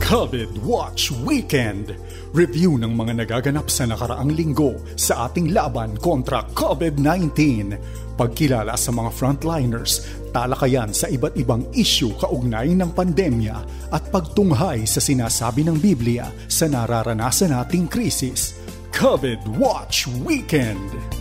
COVID Watch Weekend. Review ng mga nagaganap sa nakaraang linggo sa ating laban kontra COVID-19. Pagkilala sa mga frontliners, talakayan sa iba't ibang issue kaugnay ng pandemya at pagtunghay sa sinasabi ng Biblia sa nararanasan nating krisis. COVID Watch Weekend.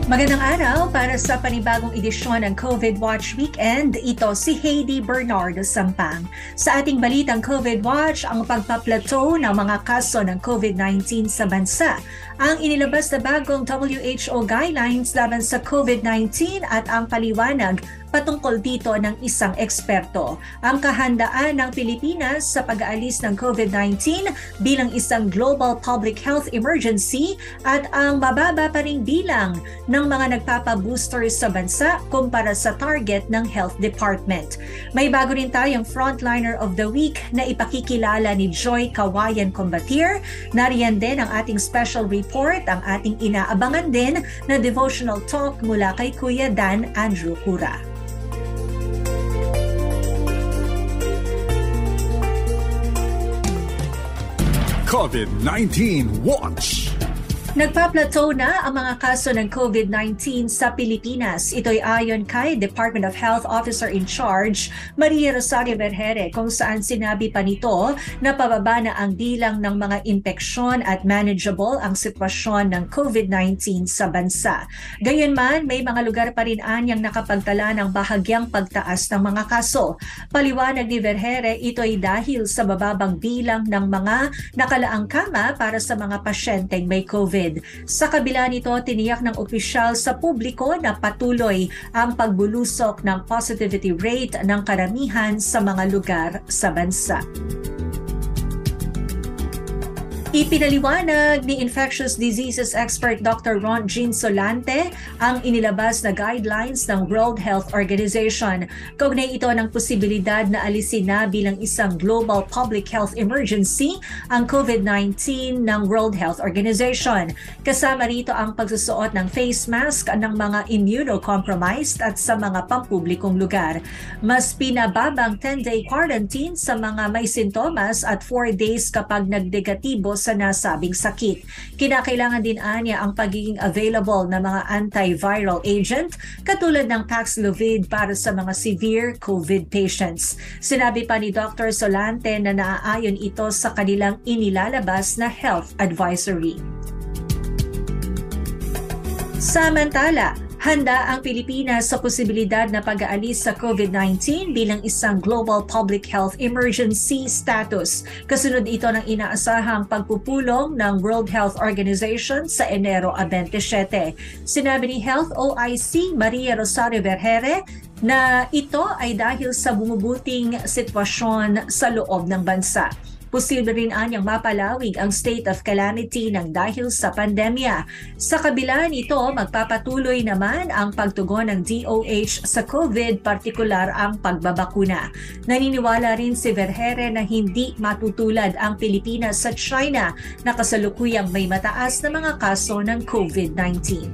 Magandang araw para sa panibagong edisyon ng COVID Watch Weekend. Ito si Heidi Bernardo Sampang. Sa ating balitang COVID Watch, ang pagpa-plateau ng mga kaso ng COVID-19 sa bansa, ang inilabas na bagong WHO guidelines laban sa COVID-19 at ang paliwanag patungkol dito ng isang eksperto. Ang kahandaan ng Pilipinas sa pag-aalis ng COVID-19 bilang isang global public health emergency at ang mababa pa ring bilang ng mga nagpapabooster sa bansa kumpara sa target ng Health Department. May bago rin tayong Frontliner of the Week na ipakikilala ni Joy Kawayan Combatier. Nariyan din ang ating special report, ang ating inaabangan din na devotional talk mula kay Kuya Dan Andrew Cura. COVID-19 Watch. Nagpa-plateau na ang mga kaso ng COVID-19 sa Pilipinas. Ito'y ayon kay Department of Health Officer in Charge, Maria Rosario Vergere, kung saan sinabi pa nito na pababa na ang bilang ng mga impeksyon at manageable ang sitwasyon ng COVID-19 sa bansa. Gayunman, may mga lugar pa rin anyang nakapagtala ng bahagyang pagtaas ng mga kaso. Paliwanag ni Vergere, ito'y dahil sa bababang bilang ng mga nakalaang kama para sa mga pasyenteng may COVID. Sa kabila nito, tiniyak ng opisyal sa publiko na patuloy ang pagbulusok ng positivity rate ng karamihan sa mga lugar sa bansa. Ipinaliwanag ni infectious diseases expert Dr. Ron Jean Solante ang inilabas na guidelines ng World Health Organization. Kaugnay ito ng posibilidad na alisin na bilang isang global public health emergency ang COVID-19 ng World Health Organization. Kasama rito ang pagsusuot ng face mask ng mga immunocompromised at sa mga pampublikong lugar. Mas pinababang 10-day quarantine sa mga may sintomas at 4 days kapag nagdegatibo sa nasabing sakit. Kinakailangan din anya ang pagiging available na mga antiviral agent katulad ng Paxlovid para sa mga severe COVID patients. Sinabi pa ni Dr. Solante na naaayon ito sa kanilang inilalabas na health advisory. Samantala, handa ang Pilipinas sa posibilidad na pag-aalis sa COVID-19 bilang isang global public health emergency status. Kasunod ito ng inaasahang pagpupulong ng World Health Organization sa Enero 27. Sinabi ni Health OIC Maria Rosario Vergere na ito ay dahil sa bumubuting sitwasyon sa loob ng bansa. Posible rin anyang mapalawig ang state of calamity ng dahil sa pandemya. Sa kabila nito, magpapatuloy naman ang pagtugon ng DOH sa COVID, partikular ang pagbabakuna. Naniniwala rin si Vergere na hindi matutulad ang Pilipinas sa China na kasalukuyang may mataas na mga kaso ng COVID-19.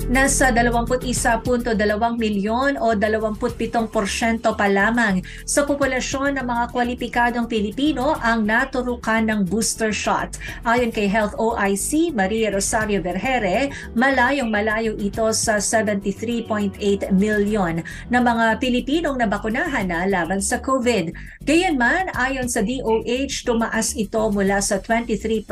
Nasa 21.2 milyon o 27% pa lamang sa populasyon ng mga kwalipikadong Pilipino ang naturukan ng booster shot. Ayon kay Health OIC Maria Rosario Vergere, malayong-malayo ito sa 73.8 milyon na mga Pilipinong nabakunahan na laban sa COVID. Gayunman, ayon sa DOH, tumaas ito mula sa 23%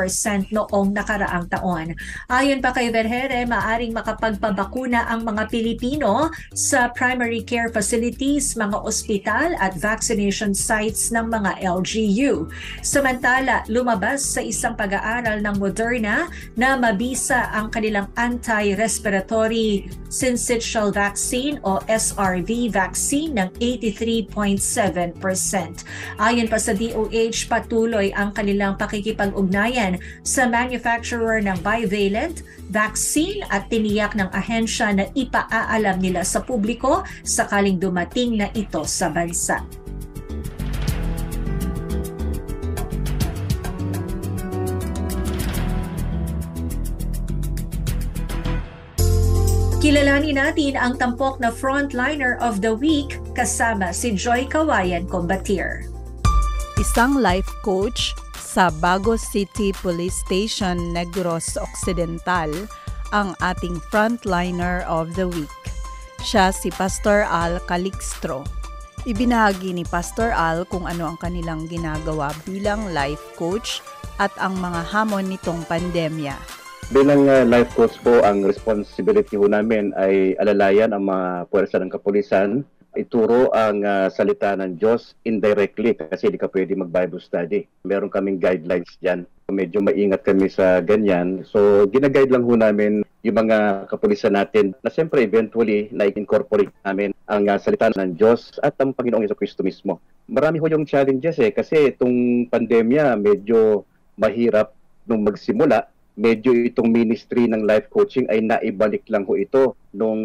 noong nakaraang taon. Ayon pa kay Vergere, maaring makapagpabakuna ang mga Pilipino sa primary care facilities, mga ospital at vaccination sites ng mga LGU. Samantala, lumabas sa isang pag-aaral ng Moderna na mabisa ang kanilang anti-respiratory syncytial vaccine o SRV vaccine ng 83.7%. Ayon pa sa DOH, patuloy ang kanilang pakikipag-ugnayan sa manufacturer ng bivalent vaccine at tiniyak ng ahensya na ipaaalam nila sa publiko sakaling dumating na ito sa bansa. Kilalanin natin ang tampok na frontliner of the week Kasama si Joy Kawayan Combatier. Isang life coach sa Bago City Police Station, Negros Occidental, ang ating frontliner of the week. Siya si Pastor Al Calixtro. Ibinahagi ni Pastor Al kung ano ang kanilang ginagawa bilang life coach at ang mga hamon nitong pandemya. Bilang life coach po, ang responsibility po namin ay alalayan ang mga puwersa ng kapulisan, ituro ang salita ng Diyos indirectly kasi di ka pwede mag-Bible study. Meron kaming guidelines dyan. Medyo maingat kami sa ganyan. So, ginaguide lang ho namin yung mga kapulisan natin na siyempre eventually na-incorporate namin ang salita ng Diyos at ang Panginoong Jesucristo mismo. Marami ho yung challenges kasi itong pandemya medyo mahirap nung magsimula. Medyo itong ministry ng life coaching ay naibalik lang ho ito nung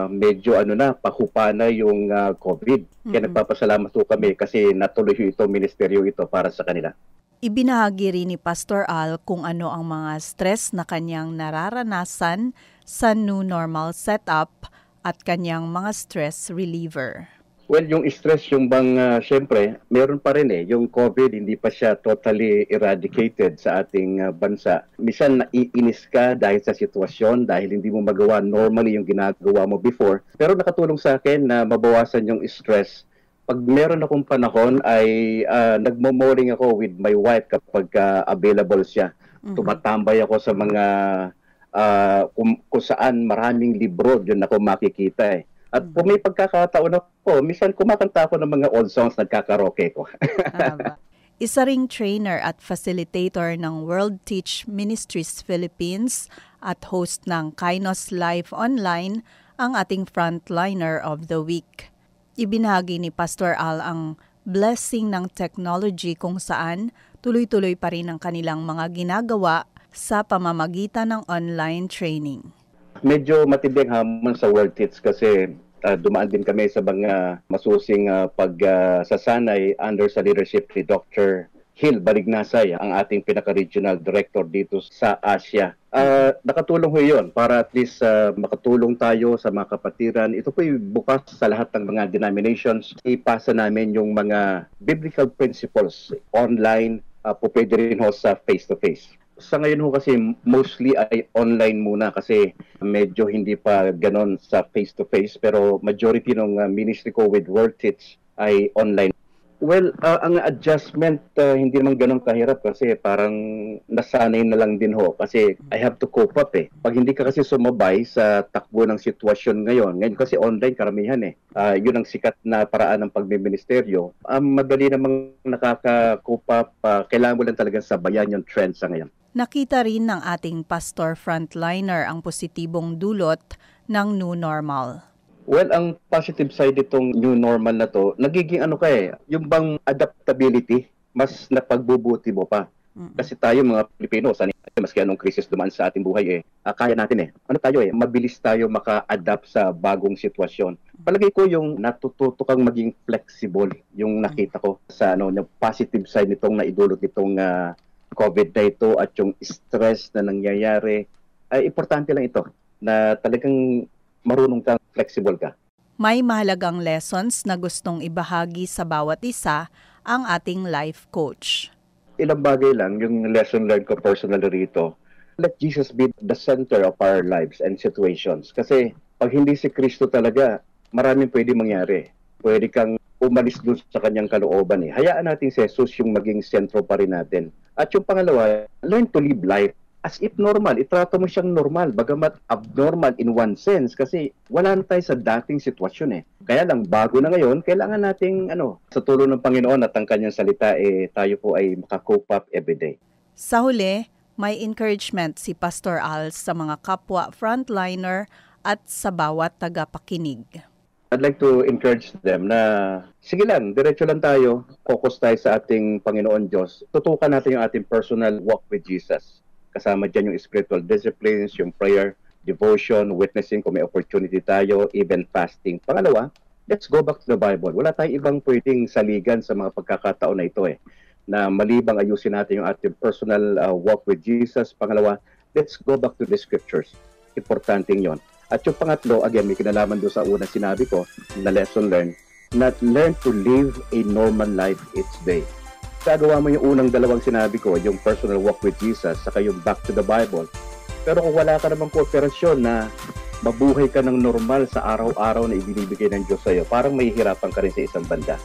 medyo pahupa na yung COVID. Kaya nagpapasalamat ho kami kasi natuloy ho ito, ministeryo ito para sa kanila. Ibinahagi rin ni Pastor Al kung ano ang mga stress na kanyang nararanasan sa new normal setup at kanyang mga stress reliever. Well, yung stress, yung syempre, meron pa rin yung COVID, hindi pa siya totally eradicated sa ating bansa. Minsan naiinis ka dahil sa sitwasyon, dahil hindi mo magawa normally yung ginagawa mo before. Pero nakatulong sa akin na mabawasan yung stress. Pag meron akong panahon ay nagmo-morning ako with my wife kapag available siya. Tumatambay ako sa mga kung saan maraming libro, yun ako makikita At kung may pagkakataon ako, minsan kumakanta ako ng mga old songs, nagkakaroke ko. Isa ring trainer at facilitator ng World Teach Ministries Philippines at host ng Kainos Live Online, ang ating frontliner of the week. Ibinahagi ni Pastor Al ang blessing ng technology kung saan tuloy-tuloy pa rin ang kanilang mga ginagawa sa pamamagitan ng online training. Medyo matinding hamon sa World Teach kasi dumaan din kami sa mga masusing pagsasanay under sa leadership ni Dr. Hill Balignasay, ang ating pinaka-regional director dito sa Asia. Nakatulong ho yun para at least makatulong tayo sa mga kapatiran. Ito po bukas sa lahat ng mga denominations. Ipasa namin yung mga biblical principles online, po pwede rin ho sa face-to-face. Sa ngayon ho kasi mostly ay online muna kasi medyo hindi pa ganon sa face-to-face pero majority ng ministry ko with World Teach ay online. Well, ang adjustment hindi naman ganon kahirap kasi parang nasanay na lang din ho kasi I have to cope up Pag hindi ka kasi sumabay sa takbo ng sitwasyon ngayon kasi online karamihan yun ang sikat na paraan ng pagmiministeryo. Madali namang nakaka-cope up, kailangan mo lang talagang sabayan yung trend sa ngayon. Nakita rin ng ating pastor frontliner ang positibong dulot ng new normal. Well, ang positive side itong new normal na to, nagiging yung bang adaptability, mas napagbubuti mo pa. Kasi tayo mga Pilipino, maski anong krisis dumaan sa ating buhay kaya natin mabilis tayo maka-adapt sa bagong sitwasyon. Palagay ko yung natututo kang maging flexible, yung nakita ko sa yung positive side nitong naidulot nitong COVID na ito at yung stress na nangyayari, ay importante lang ito na talagang marunong kang flexible ka. May mahalagang lessons na gustong ibahagi sa bawat isa ang ating life coach. Ilang bagay lang yung lesson learned ko personally rito. Let Jesus be the center of our lives and situations. Kasi pag hindi si Kristo talaga, maraming pwede mangyari. Pwede kang umalis doon sa kanyang kalooban Hayaan natin si Jesus yung maging sentro pa rin natin. At yung pangalawa, learn to live life as if normal. Itrato mo siyang normal, bagamat abnormal in one sense kasi wala na tayo sa dating sitwasyon Kaya lang, bago na ngayon, kailangan nating sa tulong ng Panginoon at ang kanyang salita tayo po ay makakope up everyday. Sa huli, may encouragement si Pastor Al sa mga kapwa frontliner at sa bawat tagapakinig. I'd like to encourage them na sige lang, diretso lang tayo, focus tayo sa ating Panginoon Diyos. Tutukan natin yung ating personal walk with Jesus. Kasama dyan yung spiritual disciplines, yung prayer, devotion, witnessing kung may opportunity tayo, even fasting. Pangalawa, let's go back to the Bible. Wala tayong ibang pwedeng saligan sa mga pagkakataon na ito na malibang ayusin natin yung ating personal walk with Jesus. Pangalawa, let's go back to the scriptures. Importanteng yon. At yung pangatlo, again, may kinalaman doon sa unang sinabi ko na lesson learned, not learn to live a normal life each day. Gagawa mo yung unang dalawang sinabi ko, yung personal walk with Jesus, saka yung back to the Bible. Pero kung wala ka namang kooperasyon na mabuhay ka ng normal sa araw-araw na ibinibigay ng Diyos sa'yo, parang mahihirapan ka rin sa isang banda.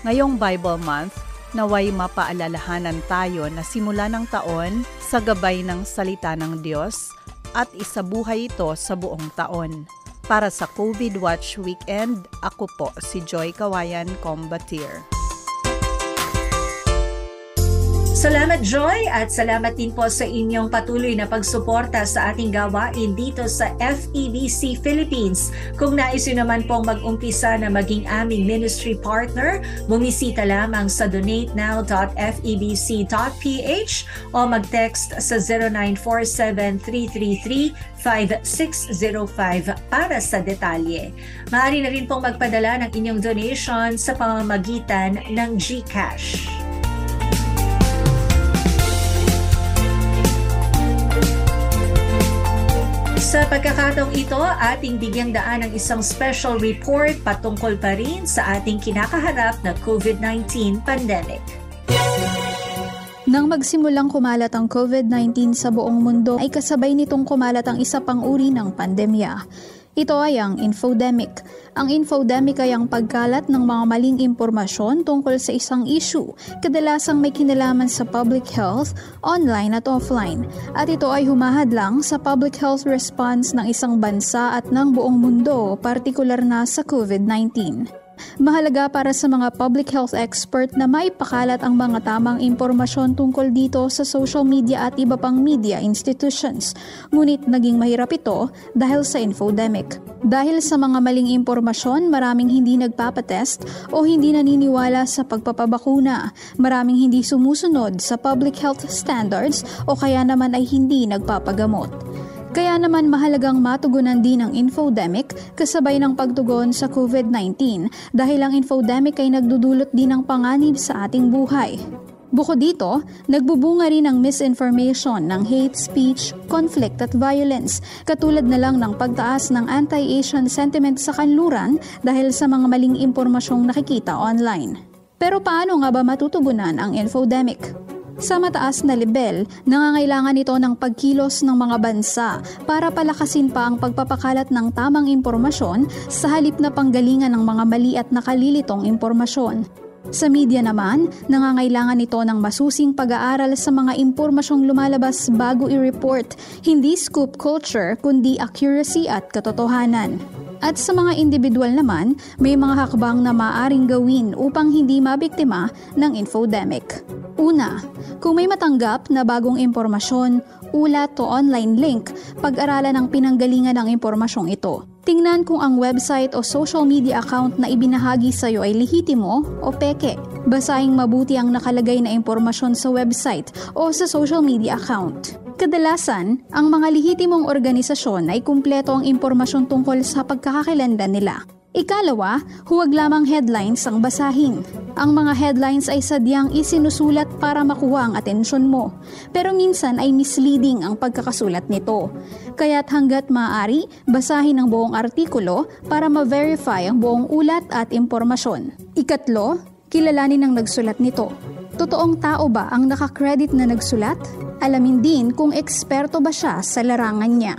Ngayong Bible Month, naway mapaalalahanan tayo na simula ng taon sa gabay ng salita ng Diyos at isabuhay ito sa buong taon. Para sa COVID Watch Weekend, ako po si Joy Kawayan Combatier. Salamat Joy at salamat din po sa inyong patuloy na pagsuporta sa ating gawain dito sa FEBC Philippines. Kung nais nyo naman pong mag-umpisa na maging aming ministry partner, bumisita lamang sa donatenow.febc.ph o mag-text sa 0947-333-5605 para sa detalye. Maaari na rin pong magpadala ng inyong donation sa pamamagitan ng GCash. Sa pagkakataong ito, ating bigyang daan ang isang special report patungkol pa rin sa ating kinakaharap na COVID-19 pandemic. Nang magsimulang kumalat ang COVID-19 sa buong mundo, ay kasabay nitong kumalat ang isa pang uri ng pandemya. Ito ay ang infodemic. Ang infodemic ay ang pagkalat ng mga maling impormasyon tungkol sa isang issue, kadalasang may kinalaman sa public health, online at offline. At ito ay humahadlang sa public health response ng isang bansa at ng buong mundo, partikular na sa COVID-19. Mahalaga para sa mga public health expert na maipakalat ang mga tamang impormasyon tungkol dito sa social media at iba pang media institutions. Ngunit naging mahirap ito dahil sa infodemic. Dahil sa mga maling impormasyon, maraming hindi nagpapatest o hindi naniniwala sa pagpapabakuna. Maraming hindi sumusunod sa public health standards o kaya naman ay hindi nagpapagamot. Kaya naman mahalagang matugunan din ang infodemic kasabay ng pagtugon sa COVID-19 dahil ang infodemic ay nagdudulot din ng panganib sa ating buhay. Bukod dito, nagbubunga rin ang misinformation ng hate speech, conflict at violence, katulad na lang ng pagtaas ng anti-Asian sentiment sa kanluran dahil sa mga maling impormasyong nakikita online. Pero paano nga ba matutugunan ang infodemic? Sa mataas na level, nangangailangan ito ng pagkilos ng mga bansa para palakasin pa ang pagpapakalat ng tamang impormasyon sa halip na panggalingan ng mga mali at nakalilitong impormasyon. Sa media naman, nangangailangan ito ng masusing pag-aaral sa mga impormasyong lumalabas bago i-report, hindi scoop culture kundi accuracy at katotohanan. At sa mga individual naman, may mga hakbang na maaaring gawin upang hindi mabiktima ng infodemic. Una, kung may matanggap na bagong impormasyon, ulat o online link, pag-aralan ang pinanggalingan ng impormasyong ito. Tingnan kung ang website o social media account na ibinahagi sa iyo ay lehitimo o peke. Basahing mabuti ang nakalagay na impormasyon sa website o sa social media account. Kadalasan, ang mga lehitimong organisasyon ay kumpleto ang impormasyon tungkol sa pagkakakilanlan nila. Ikalawa, huwag lamang headlines ang basahin. Ang mga headlines ay sadyang isinusulat para makuha ang atensyon mo. Pero minsan ay misleading ang pagkakasulat nito. Kaya't hanggat maaari, basahin ang buong artikulo para ma-verify ang buong ulat at impormasyon. Ikatlo, kilalanin ang nagsulat nito. Totoong tao ba ang nakakredit na nagsulat? Alamin din kung eksperto ba siya sa larangan niya.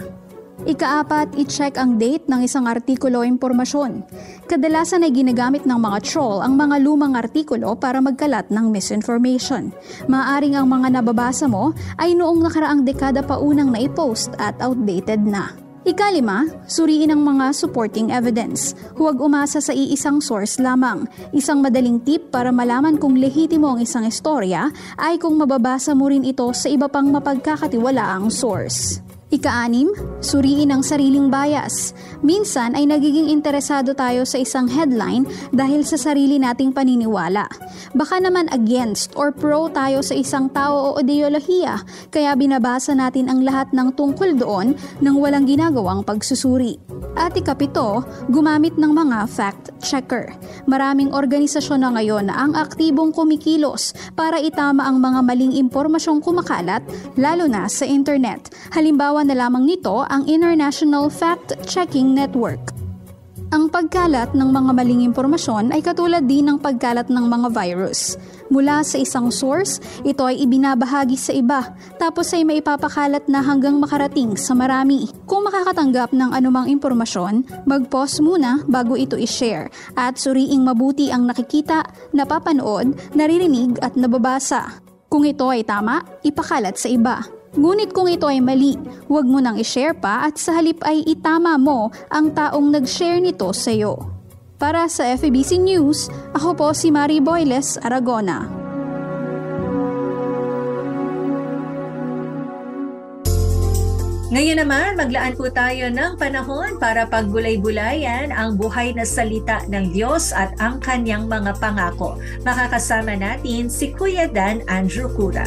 Ikaapat, i-check ang date ng isang artikulo o impormasyon. Kadalasan ay ginagamit ng mga troll ang mga lumang artikulo para magkalat ng misinformation. Maaaring ang mga nababasa mo ay noong nakaraang dekada pa unang naipost at outdated na. Ikalima, suriin ang mga supporting evidence. Huwag umasa sa iisang source lamang. Isang madaling tip para malaman kung lehitimo ang isang istorya ay kung mababasa mo rin ito sa iba pang mapagkakatiwalaang source. Ika-anim, suriin ang sariling bias. Minsan ay nagiging interesado tayo sa isang headline dahil sa sarili nating paniniwala. Baka naman against or pro tayo sa isang tao o ideolohiya, kaya binabasa natin ang lahat ng tungkol doon nang walang ginagawang pagsusuri. At ikapito, gumamit ng mga fact-checker. Maraming organisasyon na ngayon na ang aktibong kumikilos para itama ang mga maling impormasyong kumakalat, lalo na sa internet. Halimbawa na lamang nito ang International Fact-Checking Network. Ang pagkalat ng mga maling impormasyon ay katulad din ng pagkalat ng mga virus. Mula sa isang source, ito ay ibinabahagi sa iba, tapos ay maipapakalat na hanggang makarating sa marami. Kung makakatanggap ng anumang impormasyon, mag-pause muna bago ito i-share at suriing mabuti ang nakikita, napapanood, naririnig at nababasa. Kung ito ay tama, ipakalat sa iba. Ngunit kung ito ay mali, huwag mo nang i-share pa at sa halip ay itama mo ang taong nag-share nito sa iyo. Para sa FEBC News, ako po si Mari Boyles Aragona. Ngayon naman, maglaan po tayo ng panahon para pagbulay-bulayan ang buhay na salita ng Diyos at ang kanyang mga pangako. Makakasama natin si Kuya Dan Andrew Cura.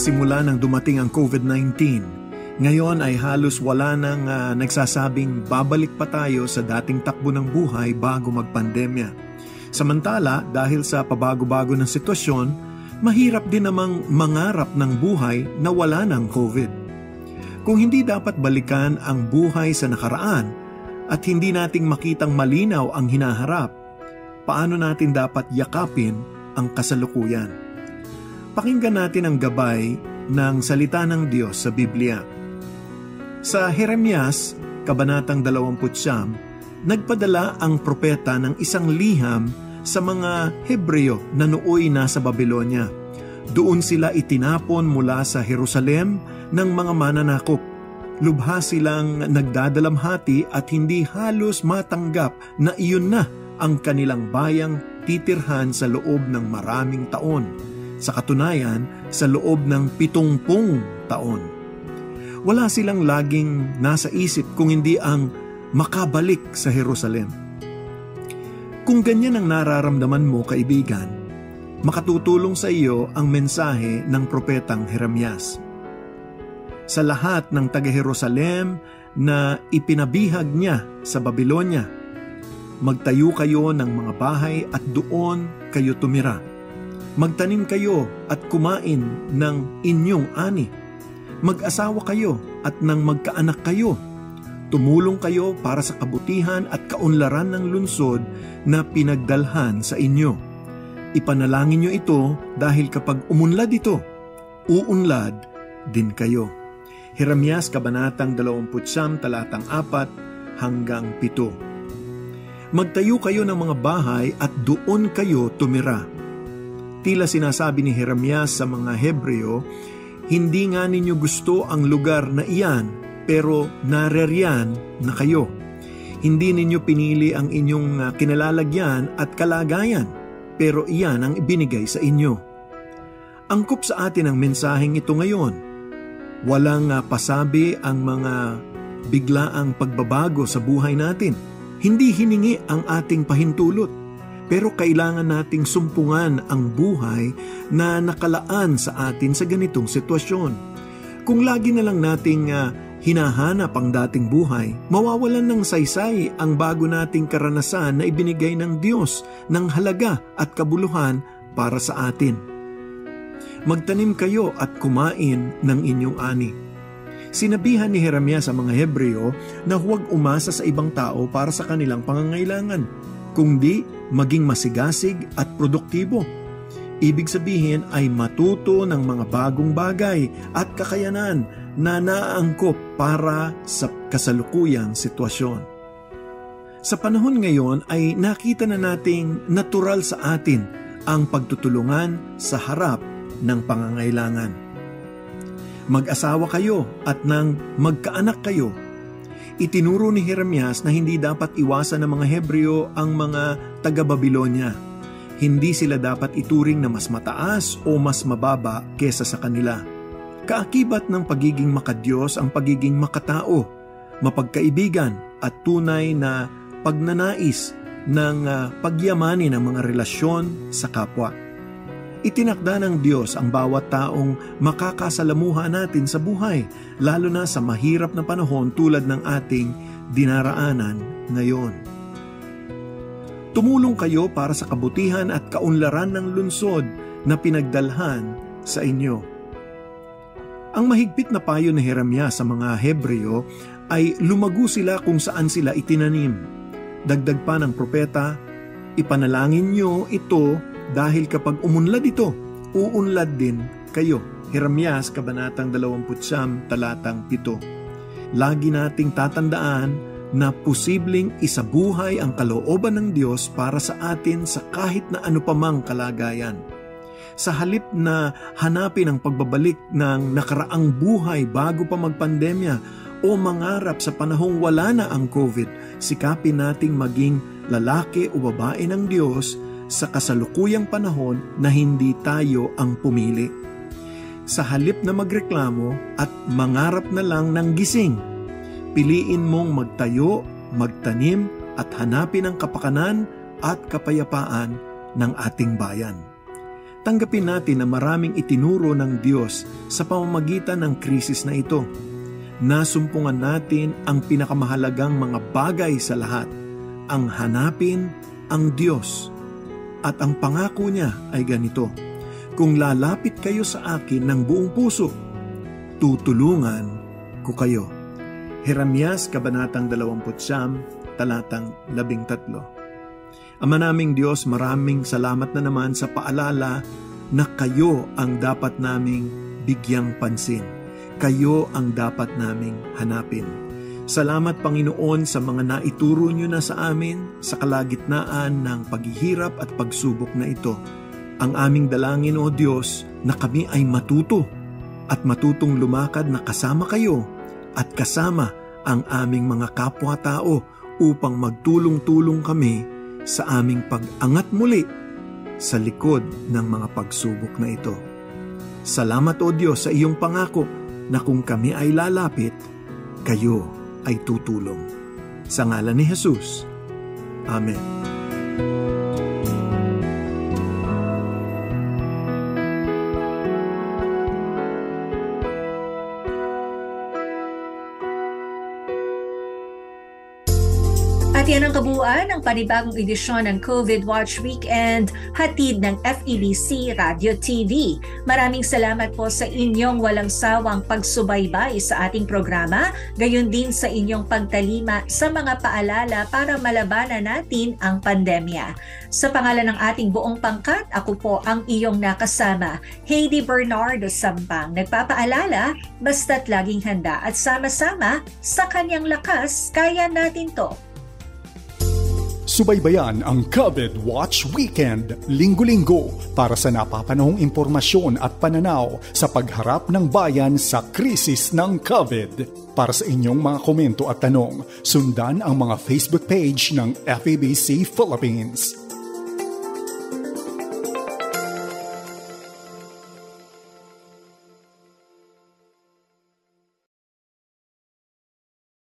Simula nang dumating ang COVID-19, ngayon ay halos wala nang nagsasabing babalik pa tayo sa dating takbo ng buhay bago magpandemya. Samantala, dahil sa pabago-bago ng sitwasyon, mahirap din namang mangarap ng buhay na wala ng COVID. Kung hindi dapat balikan ang buhay sa nakaraan at hindi nating makitang malinaw ang hinaharap, paano natin dapat yakapin ang kasalukuyan? Pakinggan natin ang gabay ng salita ng Diyos sa Biblia. Sa Jeremias, Kabanatang 29, nagpadala ang propeta ng isang liham sa mga Hebreo na nooy nasa Babylonia. Doon sila itinapon mula sa Jerusalem ng mga mananakop. Lubha silang nagdadalamhati at hindi halos matanggap na iyon na ang kanilang bayang titirhan sa loob ng maraming taon. Sa katunayan, sa loob ng 70 taon. Wala silang laging nasa isip kung hindi ang makabalik sa Jerusalem. Kung ganyan ang nararamdaman mo, kaibigan, makatutulong sa iyo ang mensahe ng propetang Jeremias. Sa lahat ng taga-Jerusalem na ipinabihag niya sa Babylonia, magtayo kayo ng mga bahay at doon kayo tumira. Magtanim kayo at kumain ng inyong ani. Mag-asawa kayo at nang magkaanak kayo. Tumulong kayo para sa kabutihan at kaunlaran ng lungsod na pinagdalhan sa inyo. Ipanalangin niyo ito dahil kapag umunlad ito, uunlad din kayo. Jeremias Kabanatang 29, talatang 4 hanggang 7. Magtayo kayo ng mga bahay at doon kayo tumira. Tila sinasabi ni Jeremias sa mga Hebreo, hindi nga ninyo gusto ang lugar na iyan, pero nareriyan na kayo. Hindi ninyo pinili ang inyong kinalalagyan at kalagayan, pero iyan ang ibinigay sa inyo. Angkop sa atin ang mensaheng ito ngayon. Walang pasabi ang mga biglaang pagbabago sa buhay natin. Hindi hiningi ang ating pahintulot. Pero kailangan nating sumpungan ang buhay na nakalaan sa atin sa ganitong sitwasyon. Kung lagi na lang nating hinahanap ang dating buhay, mawawalan ng saysay ang bago nating karanasan na ibinigay ng Diyos ng halaga at kabuluhan para sa atin. Magtanim kayo at kumain ng inyong ani. Sinabihan ni Jeremias sa mga Hebreo na huwag umasa sa ibang tao para sa kanilang pangangailangan, kundi maging masigasig at produktibo. Ibig sabihin ay matuto ng mga bagong bagay at kakayanan na naaangkop para sa kasalukuyang sitwasyon. Sa panahon ngayon ay nakita na nating natural sa atin ang pagtutulungan sa harap ng pangangailangan. Mag-asawa kayo at nang magkaanak kayo. Itinuro ni Jeremias na hindi dapat iwasan ng mga Hebreo ang mga taga-Babylonia. Hindi sila dapat ituring na mas mataas o mas mababa kesa sa kanila. Kaakibat ng pagiging makadiyos ang pagiging makatao, mapagkaibigan at tunay na pagnanais ng pagyamanin ng mga relasyon sa kapwa. Itinakda ng Diyos ang bawat taong makakasalamuha natin sa buhay, lalo na sa mahirap na panahon tulad ng ating dinaraanan ngayon. Tumulong kayo para sa kabutihan at kaunlaran ng lungsod na pinagdalhan sa inyo. Ang mahigpit na payo ni Jeremias sa mga Hebreo ay lumago sila kung saan sila itinanim. Dagdag pa ng propeta, ipanalangin nyo ito dahil kapag umunlad ito, uunlad din kayo. Jeremias, Kabanatang 29, Talatang 7. Lagi nating tatandaan na posibleng isabuhay ang kalooban ng Diyos para sa atin sa kahit na ano pamang kalagayan. Sa halip na hanapin ang pagbabalik ng nakaraang buhay bago pa magpandemya o mangarap sa panahong wala na ang COVID, sikapin nating maging lalaki o babae ng Diyos sa kasalukuyang panahon na hindi tayo ang pumili. Sa halip na magreklamo at mangarap na lang ng gising, piliin mong magtayo, magtanim at hanapin ang kapakanan at kapayapaan ng ating bayan. Tanggapin natin na maraming itinuro ng Diyos sa pamamagitan ng krisis na ito. Nasumpungan natin ang pinakamahalagang mga bagay sa lahat, ang hanapin ang Diyos. At ang pangako niya ay ganito, kung lalapit kayo sa akin ng buong puso, tutulungan ko kayo. Jeremias, Kabanatang 29, Talatang 13. Ama naming Diyos, maraming salamat na naman sa paalala na kayo ang dapat naming bigyang pansin. Kayo ang dapat naming hanapin. Salamat Panginoon sa mga naituro nyo na sa amin sa kalagitnaan ng paghihirap at pagsubok na ito. Ang aming dalangin o Diyos na kami ay matuto at matutong lumakad na kasama kayo at kasama ang aming mga kapwa-tao upang magtulong-tulong kami sa aming pag-angat muli sa likod ng mga pagsubok na ito. Salamat o Diyos sa iyong pangako na kung kami ay lalapit, kayo ay tutulong. Sa ngalan ni Jesus. Amen. At yan ang kabuuan ng panibagong edisyon ng COVID Watch Weekend, hatid ng FEBC Radio TV. Maraming salamat po sa inyong walang sawang pagsubaybay sa ating programa, gayon din sa inyong pagtalima sa mga paalala para malabanan natin ang pandemya. Sa pangalan ng ating buong pangkat, ako po ang iyong nakasama, Heidi Bernardo Sampang, nagpapaalala, basta't laging handa at sama-sama sa kanyang lakas, kaya natin to. Subaybayan ang COVID Watch Weekend, linggo-linggo para sa napapanahong impormasyon at pananaw sa pagharap ng bayan sa krisis ng COVID. Para sa inyong mga komento at tanong, sundan ang mga Facebook page ng FEBC Philippines.